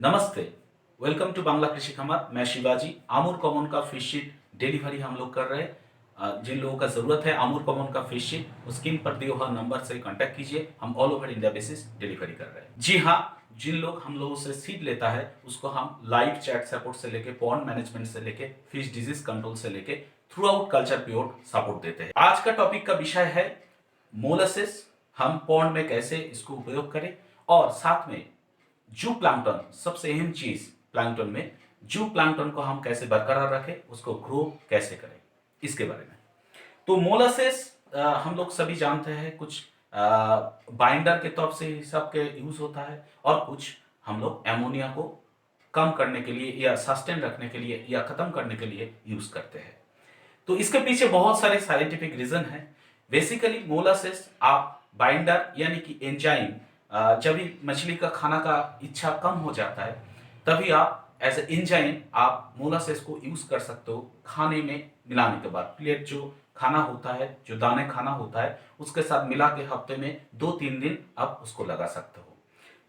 नमस्ते। Welcome to Bangla कृषि खबर। मैं शिवाजी। आमूर कॉमन का फिश शीट डिलीवरी हम लोग कर रहे हैं। जिन लोगों का ज़रूरत है आमूर कॉमन का फिश शीट, वो स्क्रीन पर दिए हुआ नंबर से कांटेक्ट कीजिए। हम all over India basis delivery कर रहे हैं। जी हाँ, जिन लोग हम लोगों से सीड लेता है उसको हम लाइव चैट सपोर्ट से लेके पॉन्ड मैनेजमेंट से लेके फिश डिजीज कंट्रोल से लेके through out culture pure support देते हैं। आज का टॉपिक का विषय है मोलासेस। हम पॉन्ड में कैसे इसको उपयोग करें और साथ में जू प्लैंकटन, सबसे अहम चीज प्लैंकटन में जू प्लैंकटन को हम कैसे बरकरार रखें, उसको ग्रो कैसे करें, इसके बारे में। तो मोलासेस हम लोग सभी जानते हैं, कुछ बाइंडर के तौर से हिसाब के यूज होता है और कुछ हम लोग एमोनिया को कम करने के लिए या सस्टेन रखने के लिए या खत्म करने के लिए यूज करते हैं। तो इसके पीछे बहुत सारे साइंटिफिक रीजन है। बेसिकली मोलासेस आप बाइंडर यानी कि एंजाइम, जब भी मछली का खाना का इच्छा कम हो जाता है तभी आप एज ए एंजाइम आप मोलासेस को यूज कर सकते हो खाने में मिलाने के बाद। प्लेट जो खाना होता है, जो दाने खाना होता है, उसके साथ मिला के हफ्ते में 2-3 दिन आप उसको लगा सकते हो।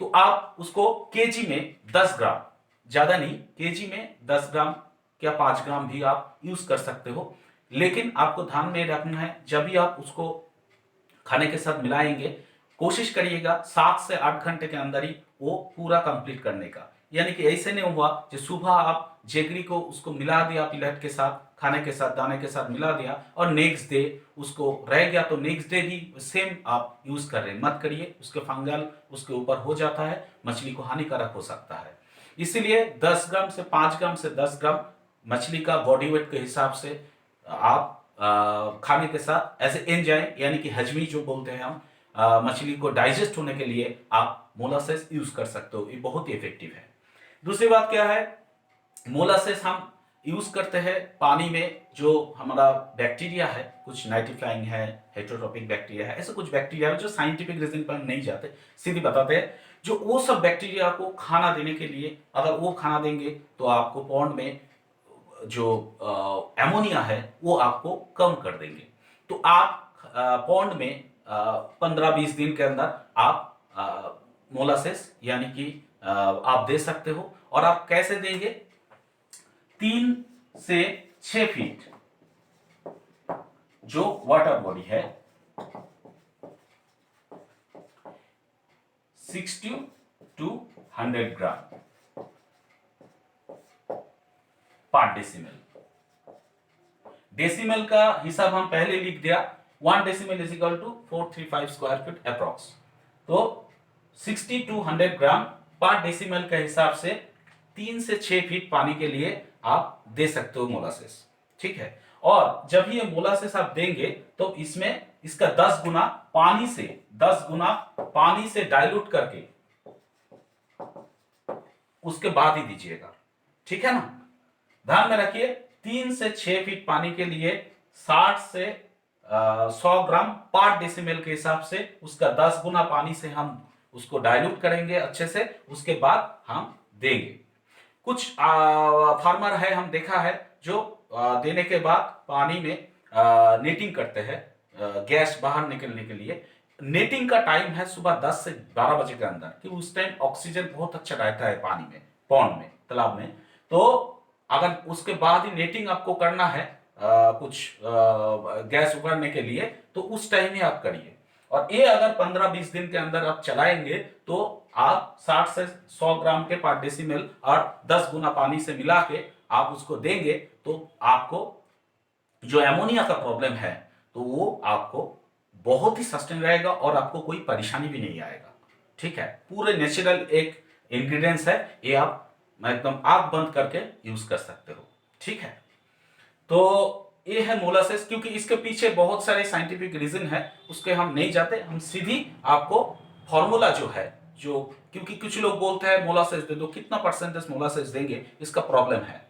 तो आप उसको केजी में 10 ग्राम, ज्यादा नहीं, केजी में 10 ग्राम या 5 ग्राम भी आप यूज कर सकते हो। लेकिन आपको ध्यान में रखना है, जब भी आप उसको खाने के साथ मिलाएंगे, कोशिश करिएगा 7 से 8 घंटे के अंदर ही वो पूरा कंप्लीट करने का। यानी कि ऐसे नहीं हुआ कि सुबह आप जेगरी को उसको मिला दिया, पिलट के साथ, खाने के साथ, दाने के साथ मिला दिया और नेक्स्ट डे उसको रह गया तो नेक्स्ट डे भी सेम आप यूज कर रहे हैं। मत करिए, उसके फंगल उसके ऊपर हो जाता है, मछली को हानिकारक हो सकता है। इसीलिए 10 ग्राम से 5 ग्राम से 10 ग्राम मछली का बॉडी वेट के हिसाब से आप खाने के साथ एज ए एंजाइम यानी कि हजमी जो बोलते हैं हम, मछली को डाइजेस्ट होने के लिए आप मोलासेस यूज कर सकते हो। ये बहुत ही इफेक्टिव है। दूसरी बात क्या है, मोलासेस हम यूज करते हैं पानी में। जो हमारा बैक्टीरिया है, कुछ नाइट्रीफ्लाइंग है, हेटरोट्रोपिक बैक्टीरिया है, ऐसे कुछ बैक्टीरिया है जो साइंटिफिक रीजन पर हम नहीं जाते, सीधी बताते हैं। जो वो सब बैक्टीरिया को खाना देने के लिए, अगर वो खाना देंगे तो आपको पॉन्ड में जो एमोनिया है वो आपको कम कर देंगे। तो आप पॉन्ड में 15-20 दिन के अंदर आप मोलासेस यानी कि आप दे सकते हो। और आप कैसे देंगे? 3 से 6 फीट जो वाटर बॉडी है, 60 to 100 ग्राम पर डेसिमल। डेसिमल का हिसाब हम पहले लिख दिया, 1 decimal is equal to 435 square feet approx. तो 60 to 100 ग्राम पर डेसिमल के हिसाब से 3 से 6 फीट पानी के लिए आप दे सकते हो मोलासेस। ठीक है। और जब ये मोलासेस आप देंगे तो इसमें इसका 10 गुना पानी से डाइल्यूट करके उसके बाद ही दीजिएगा। ठीक है ना? ध्यान में रखिए, 3 से 6 फीट पानी के लिए 60 से 100 ग्राम पर डेसिमल के हिसाब से उसका 10 गुना पानी से हम उसको डाइल्यूट करेंगे अच्छे से, उसके बाद हम देंगे। कुछ फार्मर है, हम देखा है, जो देने के बाद पानी में नेटिंग करते हैं गैस बाहर निकलने के लिए। नेटिंग का टाइम है सुबह 10 से 12 बजे के अंदर, कि उस टाइम ऑक्सीजन बहुत अच्छा रहता है पानी में, पॉन्ड में, तालाब में। तो अगर उसके बाद ही नेटिंग आपको करना है कुछ गैस उगाड़ने के लिए, तो उस टाइम ही आप करिए। और ये अगर 15-20 दिन के अंदर आप चलाएंगे तो आप 60 से 100 ग्राम के पर डेसिमल और 10 गुना पानी से मिला के आप उसको देंगे तो आपको जो एमोनिया का प्रॉब्लम है तो वो आपको बहुत ही सस्टेन रहेगा और आपको कोई परेशानी भी नहीं आएगा। ठीक है। पूरे नेचुरल एक इंग्रेडिएंट्स है ये, आप एकदम आंख बंद करके यूज कर सकते हो। ठीक है। तो ये है मोलासेस। क्योंकि इसके पीछे बहुत सारे साइंटिफिक रीजन है, उसके हम नहीं जाते, हम सीधी आपको फॉर्मूला जो है, जो, क्योंकि कुछ लोग बोलते हैं मोलासेस दे दो, कितना परसेंटेज मोलासेस देंगे, इसका प्रॉब्लम है।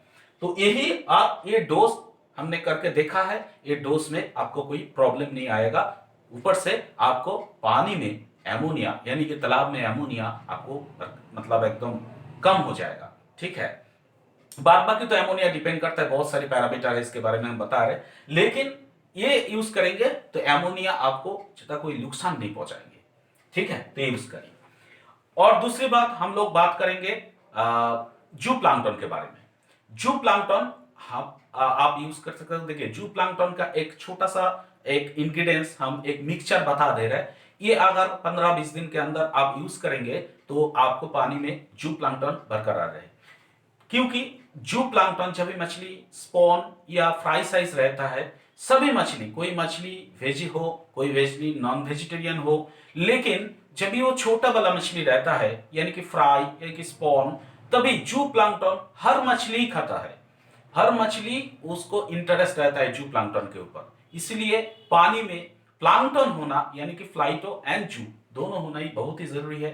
तो यही आप ये डोज हमने करके देखा है, ये डोज में आपको कोई प्रॉब्लम नहीं आएगा। ऊपर से आपको पानी में एमोनिया यानी कि तालाब में एमोनिया आपको मतलब एकदम कम हो जाएगा। ठीक है। बाद बाकी तो एमोनिया डिपेंड करता है, बहुत सारे पैरामीटर है, इसके बारे में हम बता रहे, लेकिन ये यूज करेंगे तो एमोनिया आपको ज्यादा कोई नुकसान नहीं पहुंचाएंगे। ठीक है। तो यूज करिए। और दूसरी बात हम लोग बात करेंगे जू प्लांक्टन के बारे में। जू प्लांक्टन हम आप यूज कर सकते हो। देखिए, जू प्लांक्टन का एक छोटा सा एक इंग्रेडिएंट्स हम एक मिक्सचर बता दे रहे हैं। ये अगर 15-20 दिन के अंदर आप यूज करेंगे तो आपको पानी में जू प्लांक्टन बरकरार रहे। क्योंकि जू प्लांक्टन जब भी मछली स्पॉन या फ्राई साइज रहता है, सभी मछली, कोई मछली वेजी हो, कोई मछली नॉन वेजिटेरियन हो, लेकिन जब भी वो छोटा वाला मछली रहता है यानी कि फ्राई यानी कि स्पॉन, तभी जू प्लांक्टन हर मछली खाता है। हर मछली उसको इंटरेस्ट रहता है जू प्लांक्टन के ऊपर। इसलिए पानी में प्लांक्टन होना यानी कि फ्लाइटो एंड जू दोनों होना ही बहुत ही जरूरी है।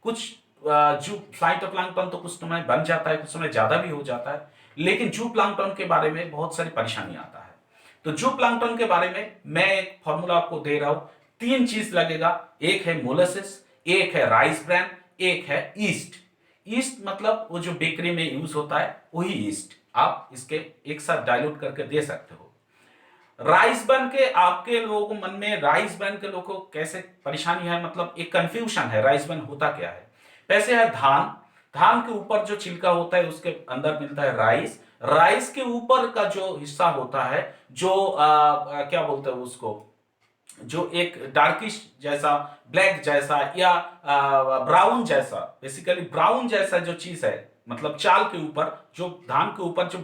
कुछ जू फ्लाइटोप्लैंक्टन तो कुछ समय बन जाता है, कुछ समय ज्यादा भी हो जाता है, लेकिन जू प्लांक्टन के बारे में बहुत सारी परेशानी आता है। तो जू प्लांक्टन के बारे में मैं एक फॉर्मूला आपको दे रहा हूं। 3 चीज लगेगा, एक है मोलासेस, एक है राइस ब्रैन, एक है ईस्ट। ईस्ट मतलब वो जो बेकरी में यूज होता है वही ईस्ट, आप इसके एक साथ डाइल्यूट करके दे सकते हो। राइस ब्रैन के आपके लोगों को मन में राइस ब्रैन के लोगों को कैसे परेशानी है, मतलब एक कंफ्यूजन है राइस ब्रैन होता क्या है। वैसे है धान, धान के ऊपर जो छिलका होता है उसके अंदर मिलता है राइस। राइस के ऊपर का जो हिस्सा होता है, जो क्या बोलते हैं उसको, जो एक डार्किश जैसा, ब्लैक जैसा या ब्राउन जैसा, बेसिकली ब्राउन जैसा जो चीज है, मतलब चाल के ऊपर जो धान के ऊपर जो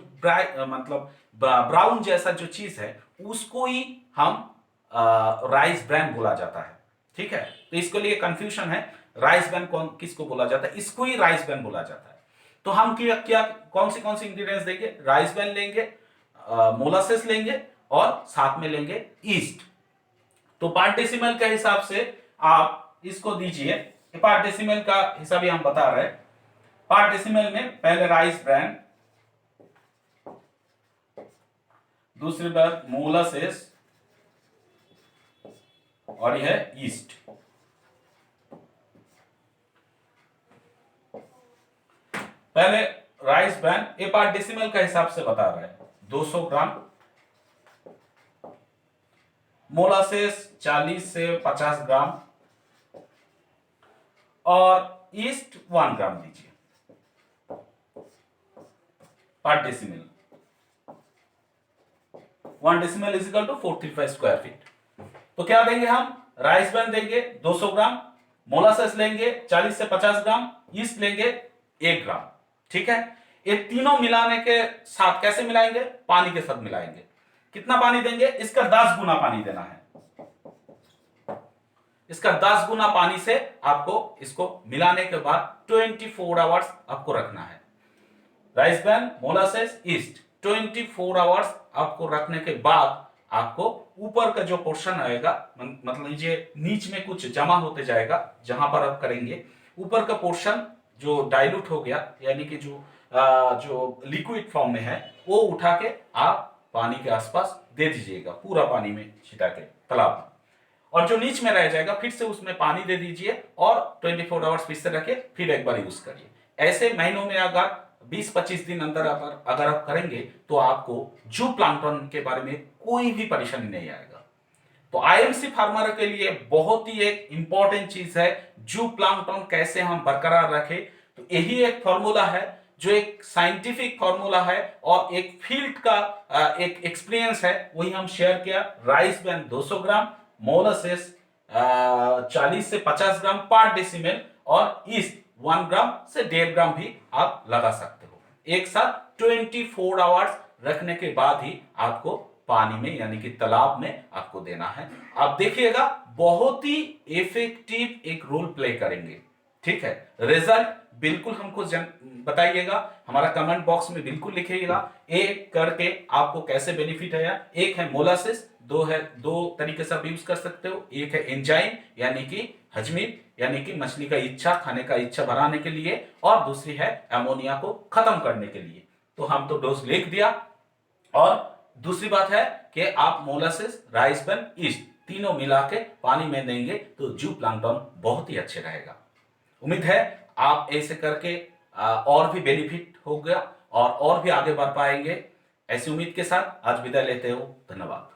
मतलब ब्राउन जैसा जो चीज है, उसको ही हम राइस ब्रैन बोला जाता है। ठीक है, तो इसके लिए कंफ्यूजन है, राइस ब्रैन कौन किसको बोला जाता है, इसको ही राइस ब्रैन बोला जाता है। तो हम क्या क्या कौन सी इंग्रेडिएंट्स देंगे, राइस ब्रैन लेंगे, मोलासेस लेंगे और साथ में लेंगे ईस्ट। तो पार्ट डेसिमल के हिसाब से आप इसको दीजिए। पार्ट डेसिमल का हिसाब ही हम बता रहे हैं। पार्ट डेसिमल में पहले राइस ब्रैन, दूसरी बात मोलासेस और यह है ईस्ट। पहले राइस ब्रैन, ये पार्ट डेसिमल का हिसाब से बता रहे हैं, 200 ग्राम। मोलासेस 40 से 50 ग्राम और ईस्ट 1 ग्राम दीजिए पर decimal. 1 decimal is equal to 45 square feet. तो क्या देंगे हम, राइस ब्रैन देंगे 200 ग्राम, मोलासेस लेंगे 40 से 50 ग्राम, ईस्ट लेंगे 1 ग्राम। ठीक है, ये तीनों मिलाने के साथ कैसे मिलाएंगे, पानी के साथ मिलाएंगे। कितना पानी देंगे, इसका 10 गुना पानी देना है। इसका 10 गुना पानी से आपको इसको मिलाने के बाद 24 आवर्स आपको रखना है। Rice bran, molasses, yeast 24 hours आपको रखने के बाद आपको ऊपर का जो पोर्शन आएगा, मतलब लीजिए नीच में कुछ जमा होते जाएगा जहां पर आप करेंगे, ऊपर का पोर्शन जो डाइल्यूट हो गया यानी कि जो लिक्विड फॉर्म में है, वो उठा के आप पानी के आसपास दे दीजिएगा, पूरा पानी में छिटा के तालाब में। और जो नीच में रह जाएगा फिर से उसमें पानी दे दीजिए और 24 आवर्स फिर से रखे, फिर एक बार यूज करिए। ऐसे महीनों में अगर 20-25 दिन अंदर अगर आप करेंगे तो आपको जू प्लांक्टन के बारे में कोई भी परेशानी नहीं आएगा। तो आईएमसी फार्मर के लिए बहुत ही एक इंपॉर्टेंट चीज है जू प्लांक्टन कैसे हम बरकरार रखें। तो यही एक फॉर्मूला है जो एक साइंटिफिक फॉर्मूला है और एक फील्ड का एक एक्सपीरियंस है, वही हम शेयर किया। राइस ब्रैन 200 ग्राम, मोलासेस 40 से 50 ग्राम पर डेसिमल और ईस्ट 1 ग्राम से 1.5 ग्राम भी आप लगा सकते हो। एक साथ 24 आवर्स रखने के बाद ही आपको पानी में यानी कि तालाब में आपको देना है। आप देखिएगा बहुत ही इफेक्टिव एक रोल प्ले करेंगे। ठीक है, रिजल्ट बिल्कुल हमको बताइएगा, हमारा कमेंट बॉक्स में बिल्कुल लिखिएगा एक करके आपको कैसे बेनिफिट है। एक है मोलासेस, दो तरीके से आप यूज कर सकते हो। एक है एंजाइम यानी कि हजमी यानी कि मछली का इच्छा, खाने का इच्छा बढ़ाने के लिए, और दूसरी है अमोनिया को खत्म करने के लिए। तो हम तो डोज लिख दिया। और दूसरी बात है कि आप मोलासेस, राइस ब्रैन, ईस्ट तीनों मिला के पानी में देंगे तो जू प्लांक्टन बहुत ही अच्छे रहेगा। उम्मीद है आप ऐसे करके और भी बेनिफिट हो गया और भी आगे बढ़ पाएंगे। ऐसी उम्मीद के साथ आज विदा लेते हो। धन्यवाद।